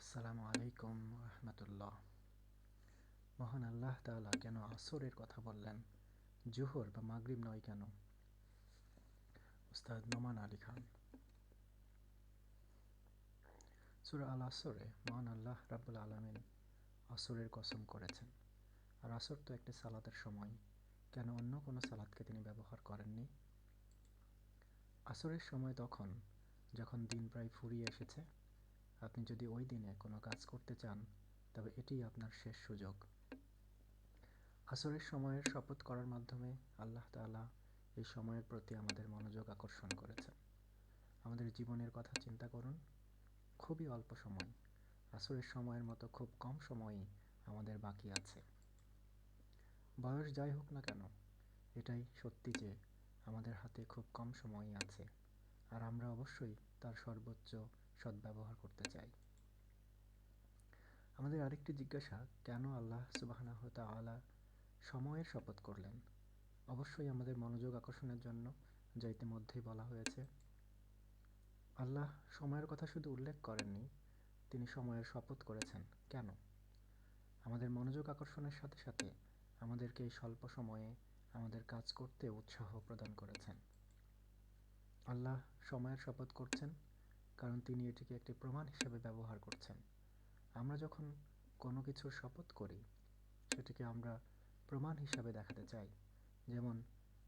আসসালামু আলাইকুম রহমতুল্লাহ। মহান আল্লাহ তাআলা কেন আসরের কথা বললেন, জোহর বা মাগরিব নয় কেন? উস্তাদ নোমান আলী খান। সূরা আল আসরে মহান আল্লাহ রাব্বুল আলামিন আসরের কসম করেছেন। আর আসর তো একটি সালাতের সময়, কেন অন্য কোনো সালাতকে তিনি ব্যবহার করেননি? আসরের সময় তখন যখন দিন প্রায় ফুরিয়ে এসেছে। আপনি যদি ওই দিনে কোনো কাজ করতে চান, তবে এটিই আপনার শেষ সুযোগ। আসরের সময়ের শপথ করার মাধ্যমে আল্লাহ তাআলা এই সময়ের প্রতি আমাদের মনোযোগ আকর্ষণ করেছেন। আমাদের জীবনের কথা চিন্তা করুন, খুবই অল্প সময়, আসরের সময়ের মতো খুব কম সময়ই আমাদের বাকি আছে। বয়স যাই হোক না কেন, এটাই সত্যি যে আমাদের হাতে খুব কম সময়ই আছে, আর আমরা অবশ্যই তার সর্বোচ্চ সদ্ব্যবহার করতে চাই। আমাদের আরেকটি জিজ্ঞাসা, কেন আল্লাহ সুবহানাহু ওয়া তাআলা সময়ের শপথ করলেন? অবশ্যই আমাদের মনোযোগ আকর্ষণের জন্য, যা ইতিমধ্যেই বলা হয়েছে। আল্লাহ সময়ের কথা শুধু উল্লেখ করেননি, তিনি সময়ের শপথ করেছেন। কেন? আমাদের মনোযোগ আকর্ষণের সাথে সাথে আমাদেরকে এই স্বল্প সময়ে আমাদের কাজ করতে উৎসাহ প্রদান করেছেন। আল্লাহ সময়ের শপথ করছেন কারণ তিনি এটিকে একটি প্রমাণ হিসেবে ব্যবহার করছেন। আমরা যখন কোনো কিছুর শপথ করি, সেটিকে আমরা প্রমাণ হিসাবে দেখাতে চাই। যেমন,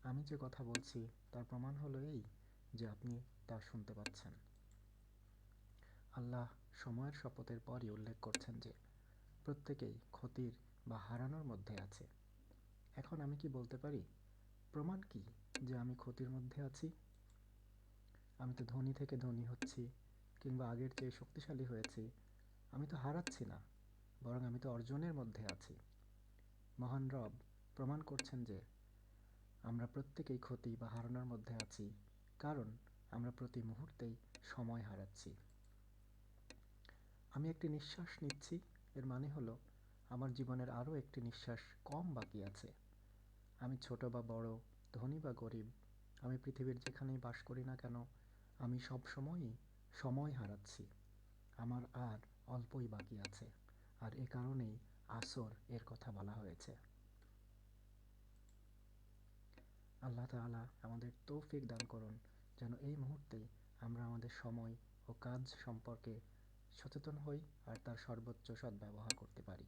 আমি যে কথা বলছি তার প্রমাণ হলো এই যে আপনি তা শুনতে পাচ্ছেন। আল্লাহ সময়ের শপথের পরই উল্লেখ করছেন যে প্রত্যেকেই ক্ষতির বা হারানোর মধ্যে আছে। এখন আমি কি বলতে পারি, প্রমাণ কি যে আমি ক্ষতির মধ্যে আছি? আমি তো ধনী থেকে ধনী হচ্ছি, কিংবা আগের চেয়ে শক্তিশালী হয়েছি। আমি তো হারাচ্ছি না, বরং আমি তো অর্জনের মধ্যে আছি। মহান রব প্রমাণ করছেন যে আমরা প্রত্যেকেই ক্ষতি বা হারানোর মধ্যে আছি, কারণ আমরা প্রতি মুহূর্তেই সময় হারাচ্ছি। আমি একটি নিঃশ্বাস নিচ্ছি, এর মানে হলো আমার জীবনের আরও একটি নিঃশ্বাস কম বাকি আছে। আমি ছোট বা বড়, ধনী বা গরিব, আমি পৃথিবীর যেখানেই বাস করি না কেন, আমি সব সময়ই সময় হারাচ্ছি। আমার আর অল্পই বাকি আছে, আর এ কারণেই আসর এর কথা বলা হয়েছে। আল্লাহ তাআলা আমাদের তৌফিক দান করুন যেন এই মুহূর্তেই আমরা আমাদের সময় ও কাজ সম্পর্কে সচেতন হই আর তার সর্বোচ্চ সদ্ব্যবহার করতে পারি।